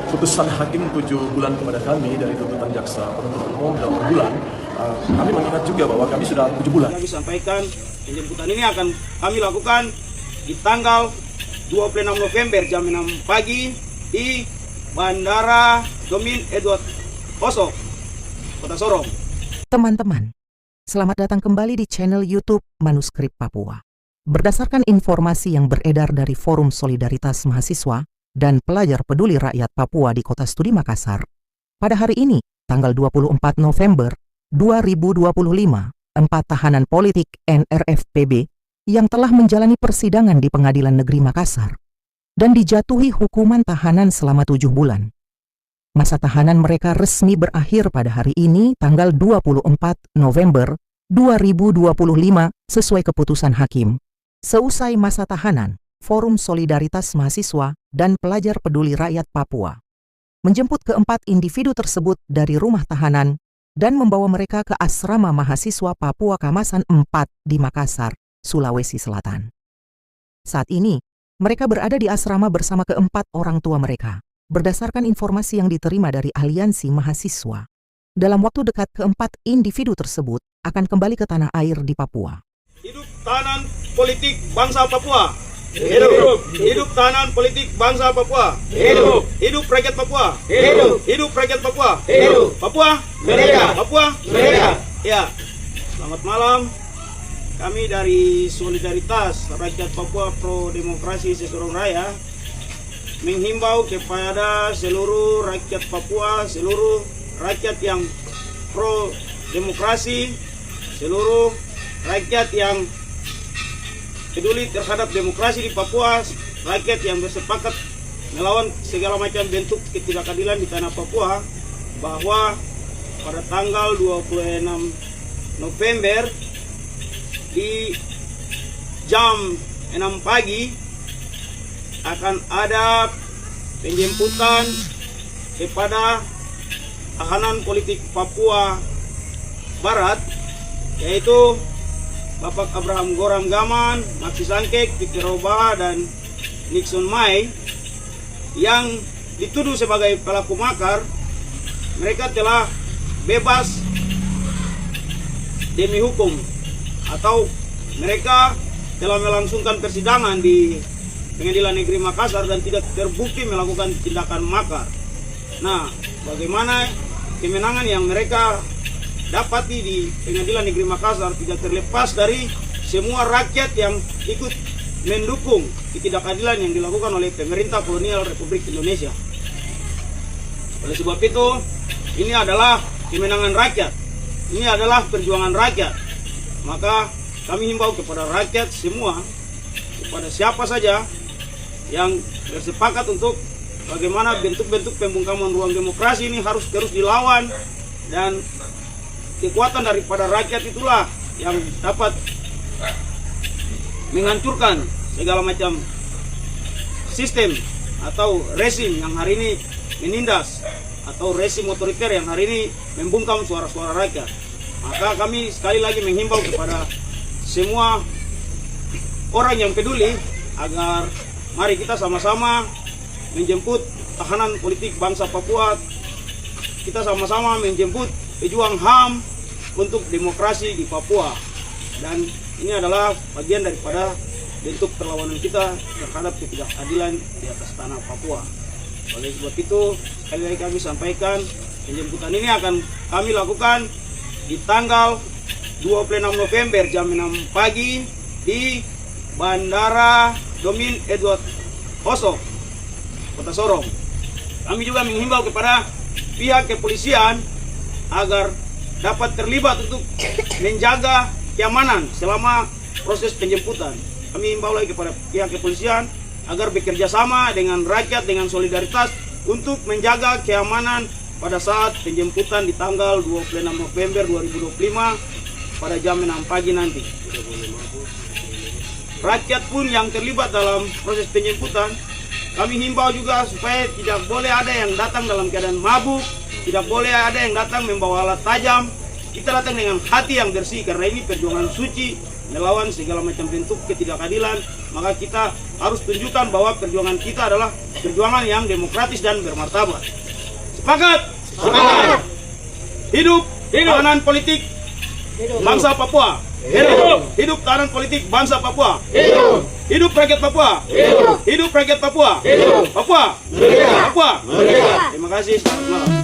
putusan hakim 7 bulan kepada kami dari tuntutan jaksa penuntut umum 8 bulan, kami mengingat juga bahwa kami sudah 7 bulan. Kami sampaikan penjemputan ini akan kami lakukan di tanggal 26 November jam 6 pagi di Bandara Domin Edward Osok, Kota Sorong. Teman-teman, selamat datang kembali di channel YouTube Manuskrip Papua. Berdasarkan informasi yang beredar dari Forum Solidaritas Mahasiswa dan Pelajar Peduli Rakyat Papua di Kota Studi Makassar, pada hari ini, tanggal 24 November 2025, 4 tahanan politik NRFPB yang telah menjalani persidangan di Pengadilan Negeri Makassar dan dijatuhi hukuman tahanan selama 7 bulan. Masa tahanan mereka resmi berakhir pada hari ini, tanggal 24 November 2025, sesuai keputusan hakim. Seusai masa tahanan, Forum Solidaritas Mahasiswa dan Pelajar Peduli Rakyat Papua menjemput keempat individu tersebut dari rumah tahanan dan membawa mereka ke asrama mahasiswa Papua Kamasan 4 di Makassar, Sulawesi Selatan. Saat ini, mereka berada di asrama bersama keempat orang tua mereka. Berdasarkan informasi yang diterima dari Aliansi Mahasiswa, dalam waktu dekat keempat individu tersebut akan kembali ke tanah air di Papua. Hidup tahanan politik bangsa Papua. Hidup. Hidup tahanan politik bangsa Papua. Hidup. Hidup rakyat Papua. Hidup. Hidup rakyat Papua. Hidup. Papua merdeka. Papua merdeka. Ya. Selamat malam. Kami dari Solidaritas Rakyat Papua Pro Demokrasi Sesorong Raya menghimbau kepada seluruh rakyat Papua, seluruh rakyat yang pro demokrasi, seluruh rakyat yang peduli terhadap demokrasi di Papua, rakyat yang bersepakat melawan segala macam bentuk ketidakadilan di tanah Papua, bahwa pada tanggal 26 November di jam 6 pagi akan ada penjemputan kepada tahanan politik Papua Barat, yaitu Bapak Abraham Goram Gaman, Maksi Sangkek, Fikri Robaha, dan Nixon Mai yang dituduh sebagai pelaku makar. Mereka telah bebas demi hukum, atau mereka telah melangsungkan persidangan di Pengadilan Negeri Makassar dan tidak terbukti melakukan tindakan makar. Nah, bagaimana kemenangan yang mereka dapati di Pengadilan Negeri Makassar tidak terlepas dari semua rakyat yang ikut mendukung ketidakadilan yang dilakukan oleh pemerintah kolonial Republik Indonesia. Oleh sebab itu, ini adalah kemenangan rakyat. Ini adalah perjuangan rakyat. Maka kami himbau kepada rakyat semua, kepada siapa saja yang bersepakat untuk bagaimana bentuk-bentuk pembungkaman ruang demokrasi ini harus terus dilawan, dan kekuatan daripada rakyat itulah yang dapat menghancurkan segala macam sistem atau rezim yang hari ini menindas, atau rezim otoriter yang hari ini membungkam suara-suara rakyat. Maka kami sekali lagi menghimbau kepada semua orang yang peduli agar mari kita sama-sama menjemput tahanan politik bangsa Papua. Kita sama-sama menjemput pejuang HAM untuk demokrasi di Papua. Dan ini adalah bagian daripada bentuk perlawanan kita terhadap ketidakadilan di atas tanah Papua. Oleh sebab itu, sekali lagi kami sampaikan, penjemputan ini akan kami lakukan di tanggal 26 November jam 6 pagi di Bandara Domin Edward Osok, Kota Sorong. Kami juga menghimbau kepada pihak kepolisian agar dapat terlibat untuk menjaga keamanan selama proses penjemputan. Kami himbau lagi kepada pihak kepolisian agar bekerja sama dengan rakyat, dengan solidaritas untuk menjaga keamanan pada saat penjemputan di tanggal 26 November 2025 pada jam 6 pagi nanti. Rakyat pun yang terlibat dalam proses penjemputan, kami himbau juga supaya tidak boleh ada yang datang dalam keadaan mabuk, tidak boleh ada yang datang membawa alat tajam. Kita datang dengan hati yang bersih karena ini perjuangan suci melawan segala macam bentuk ketidakadilan, maka kita harus tunjukkan bahwa perjuangan kita adalah perjuangan yang demokratis dan bermartabat. Sepakat? Sepakat. Hidup tahanan politik bangsa Papua. Hidup tahanan politik bangsa Papua. Hidup rakyat Papua. Hidup rakyat Papua. Papua. Papua. Terima kasih. Selamat malam.